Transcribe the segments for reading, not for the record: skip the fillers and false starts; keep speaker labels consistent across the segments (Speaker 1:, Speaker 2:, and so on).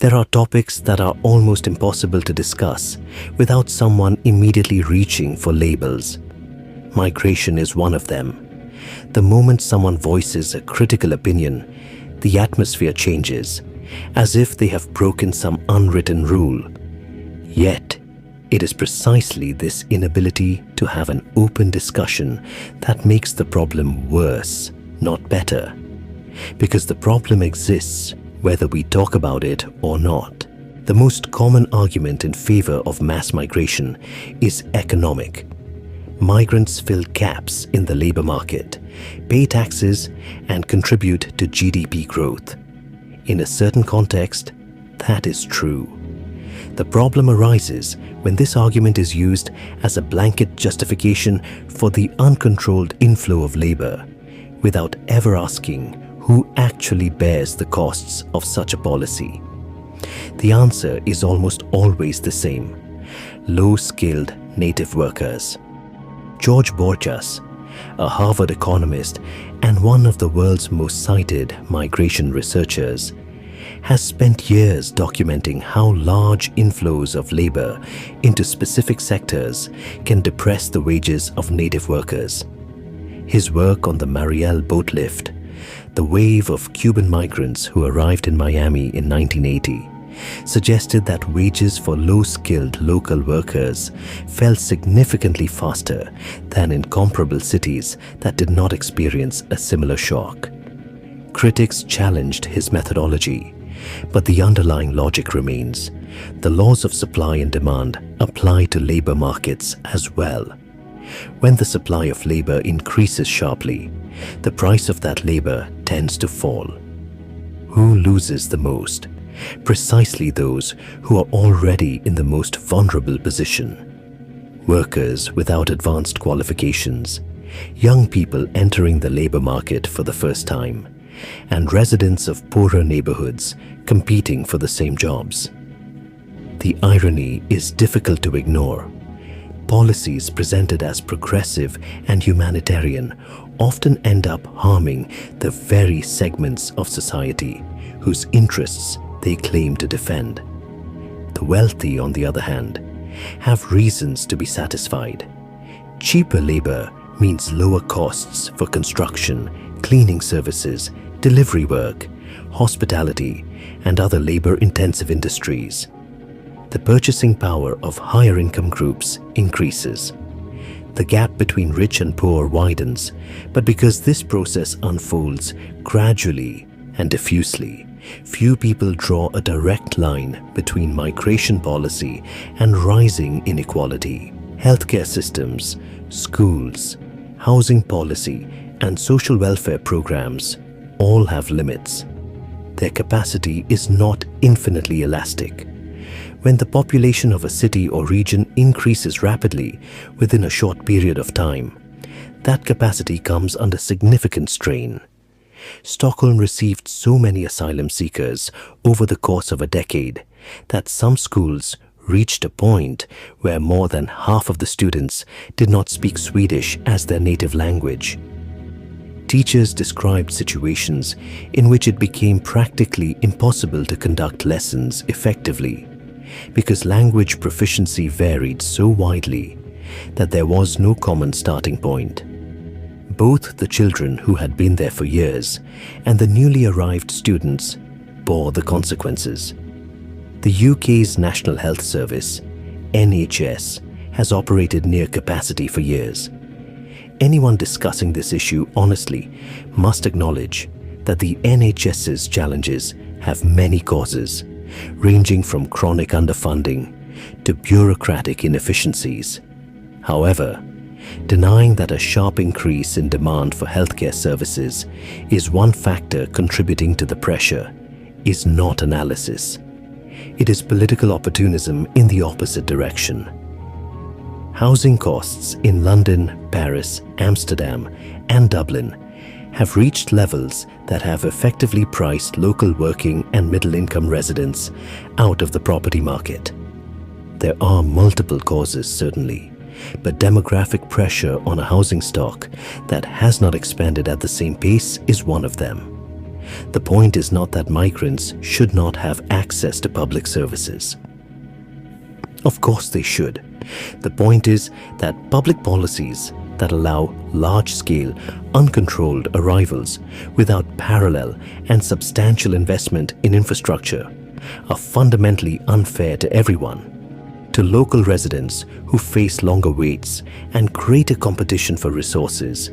Speaker 1: There are topics that are almost impossible to discuss without someone immediately reaching for labels. Migration is one of them. The moment someone voices a critical opinion, the atmosphere changes, as if they have broken some unwritten rule. Yet, it is precisely this inability to have an open discussion that makes the problem worse, not better. Because the problem exists whether we talk about it or not. The most common argument in favor of mass migration is economic. Migrants fill gaps in the labor market, pay taxes, and contribute to GDP growth. In a certain context, that is true. The problem arises when this argument is used as a blanket justification for the uncontrolled inflow of labor, without ever asking who actually bears the costs of such a policy. The answer is almost always the same: low-skilled native workers. George Borchas, a Harvard economist and one of the world's most cited migration researchers, has spent years documenting how large inflows of labor into specific sectors can depress the wages of native workers. His work on the Mariel boat lift, the wave of Cuban migrants who arrived in Miami in 1980, suggested that wages for low-skilled local workers fell significantly faster than in comparable cities that did not experience a similar shock. Critics challenged his methodology, but the underlying logic remains. The laws of supply and demand apply to labor markets as well. When the supply of labor increases sharply, the price of that labor tends to fall. Who loses the most? Precisely those who are already in the most vulnerable position. Workers without advanced qualifications, young people entering the labor market for the first time, and residents of poorer neighborhoods competing for the same jobs. The irony is difficult to ignore. Policies presented as progressive and humanitarian often end up harming the very segments of society whose interests they claim to defend. The wealthy, on the other hand, have reasons to be satisfied. Cheaper labor means lower costs for construction, cleaning services, delivery work, hospitality, and other labor-intensive industries. The purchasing power of higher income groups increases. The gap between rich and poor widens, but because this process unfolds gradually and diffusely, few people draw a direct line between migration policy and rising inequality. Healthcare systems, schools, housing policy, and social welfare programs all have limits. Their capacity is not infinitely elastic. When the population of a city or region increases rapidly within a short period of time, that capacity comes under significant strain. Stockholm received so many asylum seekers over the course of a decade that some schools reached a point where more than half of the students did not speak Swedish as their native language. Teachers described situations in which it became practically impossible to conduct lessons effectively because language proficiency varied so widely that there was no common starting point. Both the children who had been there for years and the newly arrived students bore the consequences. The UK's National Health Service, NHS, has operated near capacity for years. Anyone discussing this issue honestly must acknowledge that the NHS's challenges have many causes, ranging from chronic underfunding to bureaucratic inefficiencies. However, denying that a sharp increase in demand for healthcare services is one factor contributing to the pressure is not analysis. It is political opportunism in the opposite direction. Housing costs in London, Paris, Amsterdam, and Dublin have reached levels that have effectively priced local working and middle-income residents out of the property market. There are multiple causes, certainly, but demographic pressure on a housing stock that has not expanded at the same pace is one of them. The point is not that migrants should not have access to public services. Of course they should. The point is that public policies that allow large-scale, uncontrolled arrivals without parallel and substantial investment in infrastructure are fundamentally unfair to everyone, to local residents who face longer waits and greater competition for resources,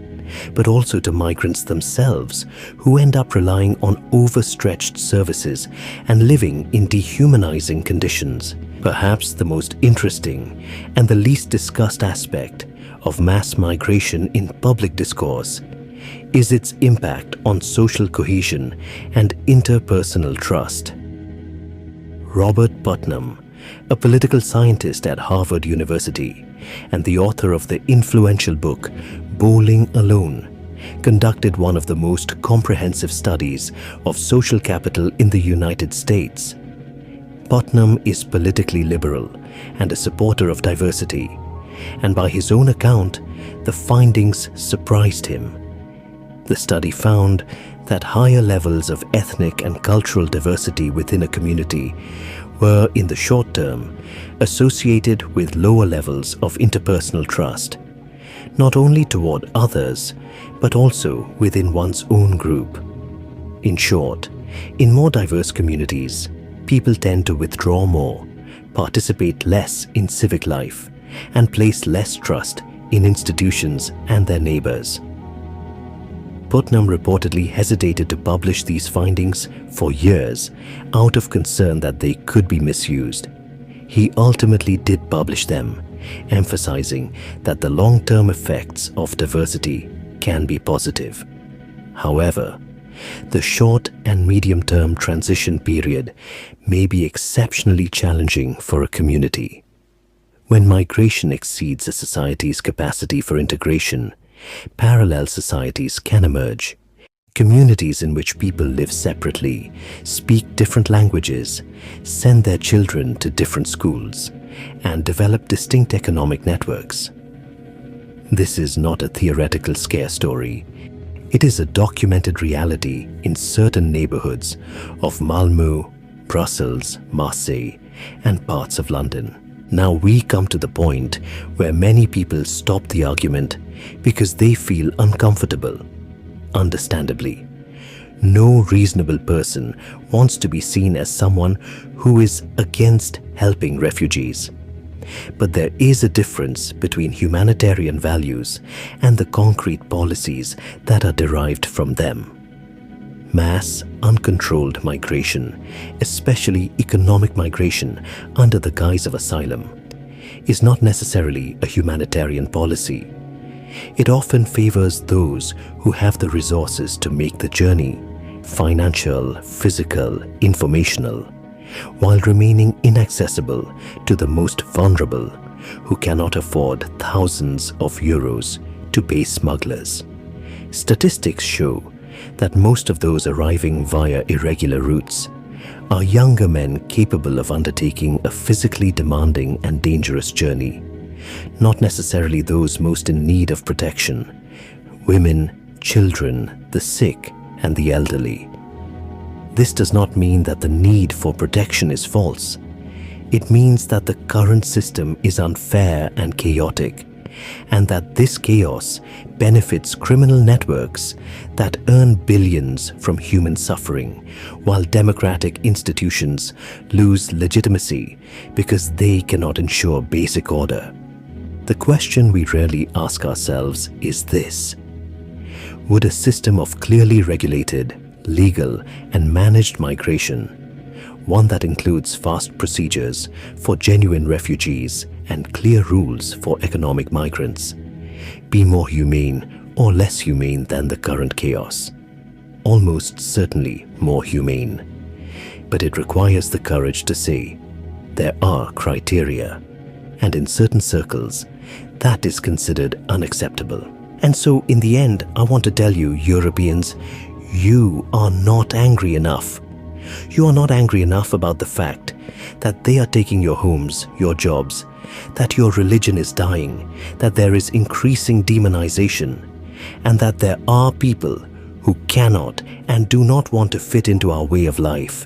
Speaker 1: but also to migrants themselves who end up relying on overstretched services and living in dehumanizing conditions. Perhaps the most interesting and the least discussed aspect of mass migration in public discourse is its impact on social cohesion and interpersonal trust. Robert Putnam, a political scientist at Harvard University and the author of the influential book Bowling Alone, conducted one of the most comprehensive studies of social capital in the United States. Putnam is politically liberal and a supporter of diversity, and by his own account, the findings surprised him. The study found that higher levels of ethnic and cultural diversity within a community were, in the short term, associated with lower levels of interpersonal trust, not only toward others, but also within one's own group. In short, in more diverse communities, people tend to withdraw more, participate less in civic life, and place less trust in institutions and their neighbors. Putnam reportedly hesitated to publish these findings for years out of concern that they could be misused. He ultimately did publish them, emphasizing that the long-term effects of diversity can be positive. However, the short and medium-term transition period may be exceptionally challenging for a community. When migration exceeds a society's capacity for integration, parallel societies can emerge. Communities in which people live separately, speak different languages, send their children to different schools, and develop distinct economic networks. This is not a theoretical scare story. It is a documented reality in certain neighborhoods of Malmö, Brussels, Marseille, and parts of London. Now we come to the point where many people stop the argument because they feel uncomfortable. Understandably, no reasonable person wants to be seen as someone who is against helping refugees. But there is a difference between humanitarian values and the concrete policies that are derived from them. Mass, uncontrolled migration, especially economic migration under the guise of asylum, is not necessarily a humanitarian policy. It often favors those who have the resources to make the journey, financial, physical, informational, while remaining inaccessible to the most vulnerable who cannot afford thousands of euros to pay smugglers. Statistics show that most of those arriving via irregular routes are younger men capable of undertaking a physically demanding and dangerous journey, not necessarily those most in need of protection: women, children, the sick, and the elderly. This does not mean that the need for protection is false. It means that the current system is unfair and chaotic, and that this chaos benefits criminal networks that earn billions from human suffering, while democratic institutions lose legitimacy because they cannot ensure basic order. The question we rarely ask ourselves is this: would a system of clearly regulated, legal, and managed migration, one that includes fast procedures for genuine refugees and clear rules for economic migrants, be more humane or less humane than the current chaos? Almost certainly more humane. But it requires the courage to say, there are criteria, and in certain circles, that is considered unacceptable. And so in the end, I want to tell you, Europeans, you are not angry enough. You are not angry enough about the fact that they are taking your homes, your jobs, that your religion is dying, that there is increasing demonization, and that there are people who cannot and do not want to fit into our way of life,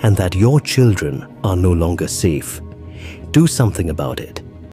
Speaker 1: and that your children are no longer safe. Do something about it.